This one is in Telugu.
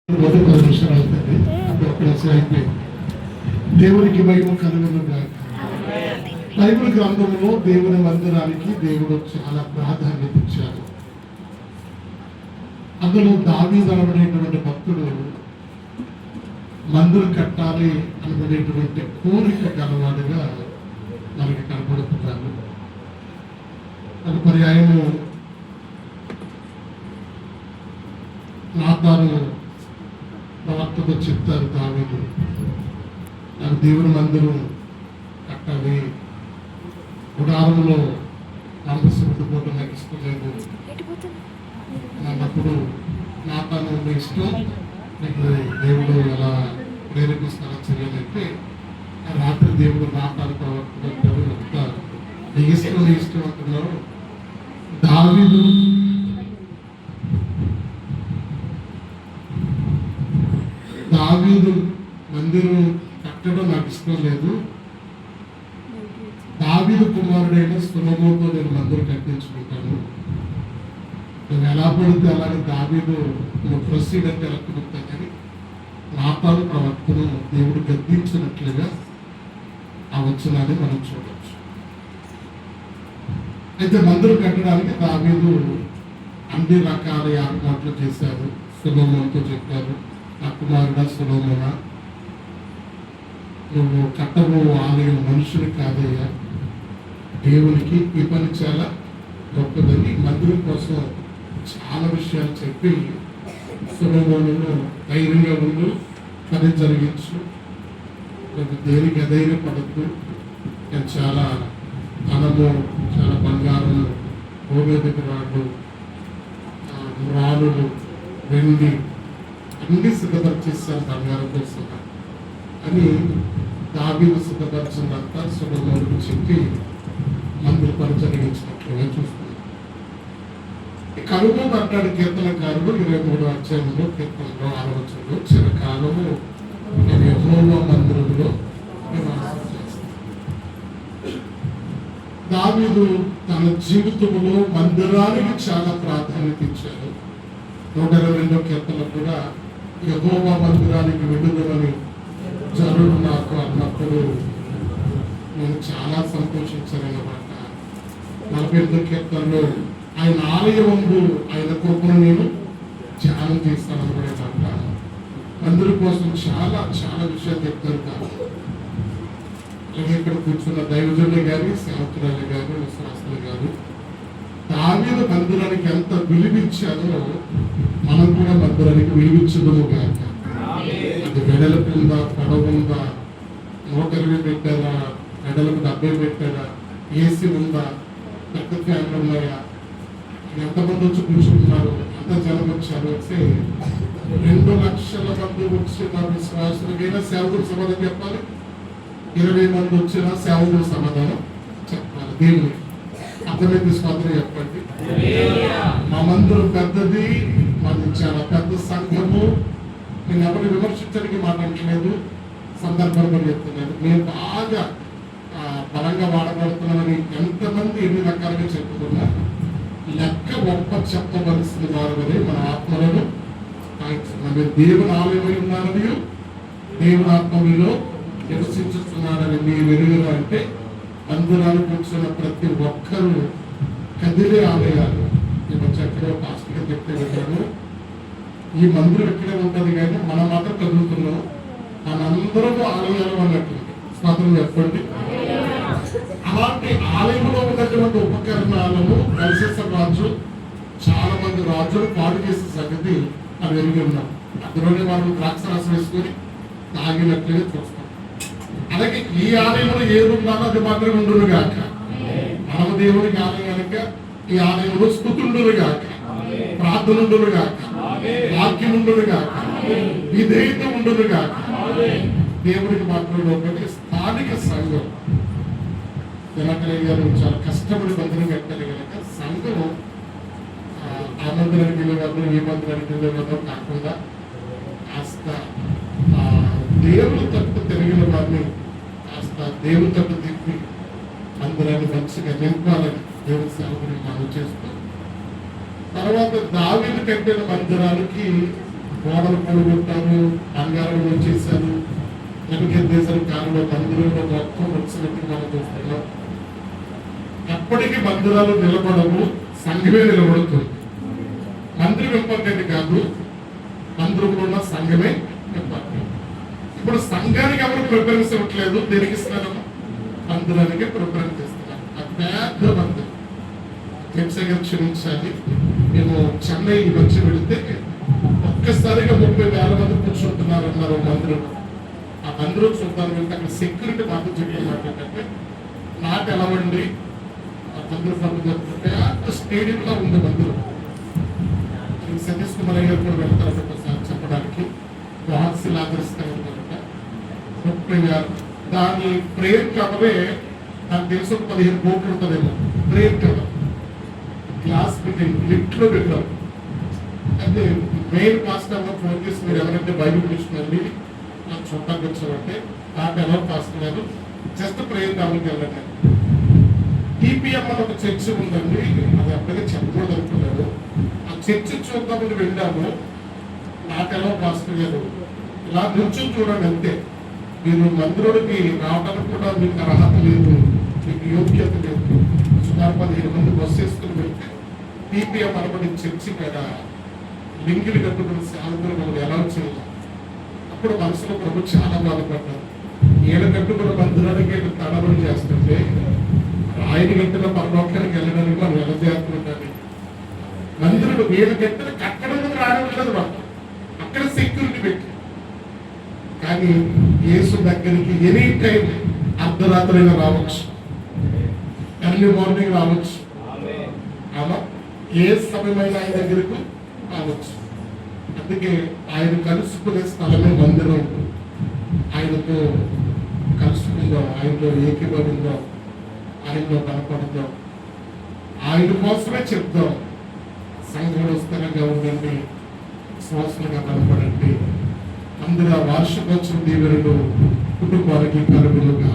మొదటి 10 నిమిషాలు అవుతుంది. అప్పుడు అయిపోయింది. దేవునికి మహిమ కలుగును గాక. బైబిల్ గ్రంథంలో దేవుని మందిరానికి దేవుడు చాలా ప్రాధాన్యత ఇచ్చాడు. అందులో దావీదు అనబడేటువంటి భక్తుడు మందిరం కట్టాలి అనబడేటువంటి కోరిక గలవాడుగా మనకి కనపడుతున్నాడు. ఒక పర్యాయము నాతాను ప్రవక్తతో చెప్తారు, దావీదు నాకు దేవుని మందిరం కట్టాలి, గుడారంలో మాంసముట్టుకోవడం నాకు ఇష్టం లేదు అన్నప్పుడు నాతాను మీ ఇష్టం, నీకు దేవుడు ఎలా ప్రేరేపిస్తారో తెలియాలంటే రాత్రి దేవుడు నాతాను ప్రవక్త అంటారు, నీ ఇష్టం అంటున్నారు. దావీదు మందిరం కట్టడం నాకు ఇష్టం లేదు, దావీదు కుమారుడైన సొలొమోనుతో నేను మందిరం కట్టించుకుంటాను, నువ్వు ఎలా పడితే అలాగే దావీదు నువ్వు ప్రొసీడ్ అంటే ఎలా కుదురుతానని నాతాను ప్రవక్తను దేవుడు గద్దించినట్లుగా ఆ వచనాన్ని మనం చూడవచ్చు. అయితే మందిరం కట్టడానికి దావీదు అన్ని రకాల ఏర్పాట్లు చేశారు. సొలొమోనుతో చెప్పారు, నా కుమారుడా సొలొమోనా, నువ్వు కట్టబో ఆలయం మనుషులు కాదయ్యా, దేవునికి ఈ పని చాలా గొప్పదని మందిరం కోసం చాలా విషయాలు చెప్పి సొలొమోనును ధైర్యంగా ఉండు, పని జరిగించు, నువ్వు దేనికి అధైర్యపడద్దు, నేను చాలా ధనము, చాలా బంగారము, భూమీదకి రాళ్ళు, రాళ్ళు, వెండి అన్ని సిద్ధపరిచేశారు బంగారం కోసం అని దావీదు సిద్ధపరిచినంత సొలొమోనుకు చెప్పి మందిర పని జరిగించినట్లుగా చూస్తున్నాం. కరువు అంటాడు కీర్తనకారుడు 23వ అధ్యాయంలో కీర్తనలో 6వ వచనంలో, చిరకాలము నేను యెహోవా మందిరంలో నివాసం చేస్తాను. దావీదు తన జీవితంలో మందిరానికి చాలా ప్రాధాన్యత ఇచ్చారు. 122వ కీర్తనలో కూడా యెహోవా మందిరానికి వెళ్ళుదమని జరుడు నాకు అన్నప్పుడు నేను చాలా సంతోషించానన్నమాట. 48వ కీర్తనలో ఆయన ఆలయముందు ఆయన కృపను నేను ధ్యానం చేస్తానన్నమాట. మందిరం కోసం చాలా చాలా విషయాలు చెప్తారు కాదు. అలాగే ఇక్కడ కూర్చున్న దైవజనులు గారి, సేవకురాలు గారు, విశ్వాసులు గారు దావీదు మందిరానికి ఎంత విలువిచ్చారో మనం కూడా మందిరానికి విలువించదము కాక. అది వెడలకు ఉందా, పొడవు ఉందా, 120 పెట్టారా, వెడలకు 70 పెట్టారా, ఏసీ ఉందా, పెద్ద ఫ్యాన్లు ఉన్నాయా, ఎంతమంది వచ్చి కూర్చుంటున్నారు, ఎంత జనం వచ్చారు అంటే 2 లక్షల మంది వచ్చిన విశ్వాసులకైనా సేవకుడు సమాధానం చెప్పాలి, 20 మంది వచ్చిన సేవకుడు సమాధానం చెప్పాలి. దేవునికి అర్థమైంది. స్వాతంత్రం చెప్పండి. మా మందిరం పెద్దది, మాది చాలా పెద్ద సంఘము. నేను ఎవరిని విమర్శించడానికి మాట్లాడలేదు, సందర్భంగా చెప్తున్నాను. నేను బాగా బలంగా వాడబడుతున్నామని ఎంతమంది ఎన్ని రకాలుగా చెప్పుకున్నా లెక్క గొప్ప చెప్పవలసిన వారు మన ఆత్మలను మీరు దేవుని ఆలయమై ఉన్నారని, దేవుని ఆత్మలో నివసించుతున్నారని మీరు ఎరుగురు అంటే మందిరానికి వచ్చిన ప్రతి ఒక్కరూ కదిలే ఆలయాలు. ఇప్పుడు చక్కగా పాస్టర్గా చెప్తే విన్నాను, ఈ మందిరం ఎక్కడే ఉంటుంది కానీ మనం మాత్రం కదులుతున్నాం, మనందరూ ఆలయాలు అన్నట్టు. స్వాతంత్రం చెప్పండి. అలాంటి ఆలయంలో ఉన్నటువంటి ఉపకరణాలను కలిసేసిన రాజు చాలా మంది రాజులు పాడు చేసే సంగతి మనం ఎరిగి ఉన్నాం. అందులోనే వాళ్ళు ద్రాక్ష రసం వేసుకొని తాగినట్లుగా చూస్తాం. అలాగే ఈ ఆలయంలో ఏది ఉండాలో అది మాత్రమే ఉండును గాక. మనమ దేవునికి ఆలయం కనుక ఈ ఆలయంలో స్తుతుండును గాక, ప్రార్థన ఉండును గాక, వాక్యం ఉండును గాక, విధేయత ఉండును గాక. దేవునికి మాత్రమే ఒకటి స్థానిక సంఘం. దినకరయ్య గారు చాలా కష్టపడి మందిరం కట్టారు కనుక సంఘం ఆ మందిరానికి వెళ్ళగలరు, ఏ మందిరానికి వెళ్ళగలరు కాకుండా కాస్త దేవుని తట్టు తిరిగిన వారిని కాస్త దేవుని తట్టు తిప్పి మందిరాన్ని మంచిగా నింపాలని దేవుని సేవకుని మనం చేస్తూ, తర్వాత దావీదు కట్టిన మందిరానికి గోడలు కూడగొట్టారు, బంగారం వచ్చేసారు, వెనుకెత్తేసారు, కాలంలో మందిరంలో మొత్తం వచ్చినట్టు మనం చూస్తున్నాం. ఎప్పటికీ మందిరాలు నిలబడవు, సంఘమే నిలబడుతుంది. మందిరం ఇంపార్టెంట్ కాదు, మందిరంలో ఉన్న సంఘమే ఇంపార్టెంట్. ఇప్పుడు సంఘానికి ఎవరు ప్రిఫరెన్స్ ఇవ్వట్లేదు, దేనికి ఇస్తున్నారు? మందిరానికి ప్రిఫరెన్స్ ఇస్తున్నారు. అది పెద్ద మందిరం. గారు క్షమించాలి, మేము చెన్నై వచ్చి వెళితే ఒక్కసారిగా 30,000 మంది కూర్చుంటున్నారు అన్నారు మందిరం. ఆ మందిరం చూద్దాం వెళ్తే అక్కడ సెక్యూరిటీ మాకు చెప్పిన మాట ఏంటంటే, నాట్ ఎలవండి మందిరం పండుగ స్టేడియంలో ఉంది మందిరం. సతీష్ కుమార్ గారు కూడా వెళ్తారు ఒకసారి చెప్పడానికి. వాహన్సిల్ ఆదరిస్తారు 30,000. దాని ప్రేయర్ కవరే నాకు తెలుసు 15 కోట్లు ఉంటుందేమో. Prayer cover class meeting lift లో పెట్టారు. అయితే మెయిన్ పాస్టర్ ఫోన్ చేసి, మీరు ఎవరంటే బైబిల్ తీసుకుని నాకు చూడటానికి వచ్చామంటే, నాకు ఎవరు పాస్టర్ గారు జస్ట్ ప్రేయర్ కావాలని వెళ్ళండి. టీపీఎం అని ఒక చర్చ్ ఉందండి, అది అప్పటికే చెప్పకూడదు అనుకున్నారు. ఆ చర్చ్ చూద్దామని వెళ్ళాము. నాకెలా పాస్టర్ గారు ఇలా నుంచొని చూడండి అంతే, మీరు మందిరుడికి రావడానికి కూడా మీకు అర్హత లేదు, మీకు యోగ్యత లేదు. సుమారు 15 మంది బస్సు వేసుకుని వెళ్తే టీపీఎం అనబడి చర్చి మీద లింగిలు కట్టుకుని సాగుతున్న మనం ఎలా చేయాలి. అప్పుడు మనసులో ప్రభు చాలా బాధపడ్డారు. ఈయన కట్టుకున్న మందిరానికి తడబడి చేస్తుంటే ఆయన గంటల పరలోకానికి వెళ్ళడానికి మనం ఎలా చేస్తుంటాలి. మందిరుడు వీళ్ళ గంటలు కట్టడం రావట్లేదు, వాళ్ళు అక్కడ సెక్యూరిటీ పెట్టి. కానీ యేసు దగ్గరికి ఎనీ టైం అర్ధరాత్రి రావచ్చు, ఎర్లీ మార్నింగ్ రావచ్చు, అలా ఏ సమయమైనా ఆయన దగ్గరకు రావచ్చు. అందుకే ఆయన కలుసుకునే స్థలమే మందిరం. ఆయనతో కలుసుకుందాం, ఆయనలో ఏకీభవిందాం, ఆయనలో బలపడదాం, ఆయన కోసమే చెప్దాం. సంఘంలో స్థిరంగా ఉండండి, శ్వాసలుగా బలపడండి. అందులో వార్షికోత్సవ దీవెనలు కుటుంబానికి కలుగులుగా